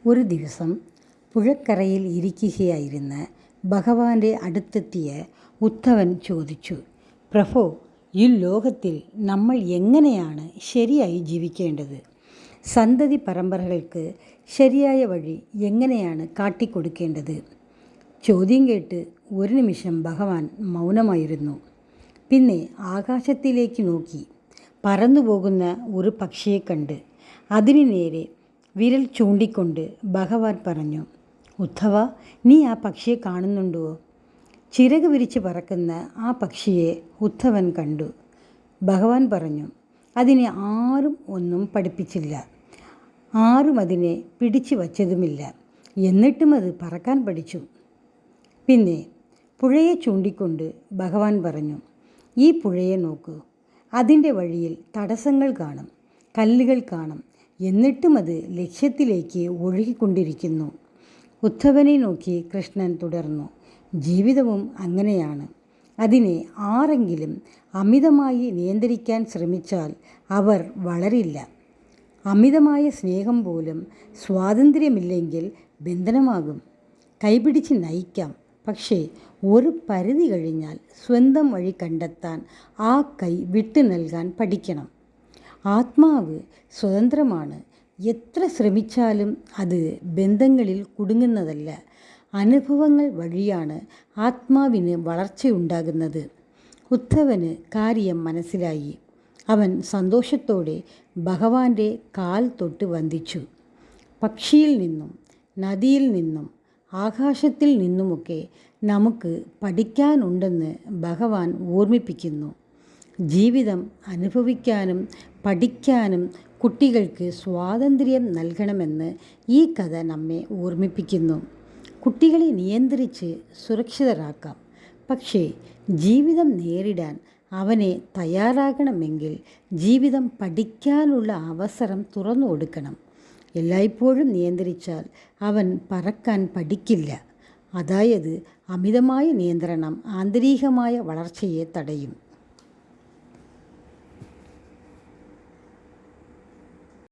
ഒരു ദിവസം പുഴക്കരയിൽ ഇരിക്കുകയായിരുന്ന ഭഗവാന്റെ അടുത്തെത്തിയ ഉദ്ധവൻ ചോദിച്ചു, പ്രഭോ, ഈ ലോകത്തിൽ നമ്മൾ എങ്ങനെയാണ് ശരിയായി ജീവിക്കേണ്ടത്? സന്തതി പരമ്പരകൾക്ക് ശരിയായ വഴി എങ്ങനെയാണ് കാട്ടിക്കൊടുക്കേണ്ടത്? ചോദ്യം കേട്ട് ഒരു നിമിഷം ഭഗവാൻ മൗനമായിരുന്നു. പിന്നെ ആകാശത്തിലേക്ക് നോക്കി പറന്നുപോകുന്ന ഒരു പക്ഷിയെ കണ്ട് അതിനു നേരെ വിരൽ ചൂണ്ടിക്കൊണ്ട് ഭഗവാൻ പറഞ്ഞു, ഉദ്ധവ, നീ ആ പക്ഷിയെ കാണുന്നുണ്ടോ? ചിറക് വിരിച്ച് പറക്കുന്ന ആ പക്ഷിയെ ഉദ്ധവൻ കണ്ടു. ഭഗവാൻ പറഞ്ഞു, അതിനെ ആരും ഒന്നും പഠിപ്പിച്ചില്ല, ആരും അതിനെ പിടിച്ചു വച്ചതുമില്ല, എന്നിട്ടും അത് പറക്കാൻ പഠിച്ചു. പിന്നെ പുഴയെ ചൂണ്ടിക്കൊണ്ട് ഭഗവാൻ പറഞ്ഞു, ഈ പുഴയെ നോക്കൂ, അതിൻ്റെ വഴിയിൽ തടസ്സങ്ങൾ കാണും, കല്ലുകൾ കാണും, എന്നിട്ടും അത് ലക്ഷ്യത്തിലേക്ക് ഒഴുകിക്കൊണ്ടിരിക്കുന്നു. ഉദ്ധവനെ നോക്കി കൃഷ്ണൻ തുടർന്നു, ജീവിതവും അങ്ങനെയാണ്. അതിനെ ആരെങ്കിലും അമിതമായി നിയന്ത്രിക്കാൻ ശ്രമിച്ചാൽ അവർ വളരില്ല. അമിതമായ സ്നേഹം പോലും സ്വാതന്ത്ര്യമില്ലെങ്കിൽ ബന്ധനമാകും. കൈപിടിച്ച് നയിക്കാം, പക്ഷേ ഒരു പരിധി കഴിഞ്ഞാൽ സ്വന്തം വഴി കണ്ടെത്താൻ ആ കൈ വിട്ടു നൽകാൻ പഠിക്കണം. ആത്മാവ് സ്വതന്ത്രമാണ്. എത്ര ശ്രമിച്ചാലും അത് ബന്ധങ്ങളിൽ കുടുങ്ങുന്നതല്ല. അനുഭവങ്ങൾ വഴിയാണ് ആത്മാവിന് വളർച്ചയുണ്ടാകുന്നത്. ഉദ്ധവന് കാര്യം മനസ്സിലായി. അവൻ സന്തോഷത്തോടെ ഭഗവാന്റെ കാൽ തൊട്ട് വന്ദിച്ചു. പക്ഷിയിൽ നിന്നും, നദിയിൽ നിന്നും, ആകാശത്തിൽ നിന്നുമൊക്കെ നമുക്ക് പഠിക്കാനുണ്ടെന്ന് ഭഗവാൻ ഓർമ്മിപ്പിക്കുന്നു. ജീവിതം അനുഭവിക്കാനും പഠിക്കാനും കുട്ടികൾക്ക് സ്വാതന്ത്ര്യം നൽകണമെന്ന് ഈ കഥ നമ്മെ ഓർമ്മിപ്പിക്കുന്നു. കുട്ടികളെ നിയന്ത്രിച്ച് സുരക്ഷിതരാക്കാം, പക്ഷേ ജീവിതം നേരിടാൻ അവനെ തയ്യാറാകണമെങ്കിൽ ജീവിതം പഠിക്കാനുള്ള അവസരം തുറന്നു കൊടുക്കണം. എല്ലായ്പ്പോഴും നിയന്ത്രിച്ചാൽ അവൻ പറക്കാൻ പഠിക്കില്ല. അതായത് അമിതമായ നിയന്ത്രണം ആന്തരികമായ വളർച്ചയെ തടയും.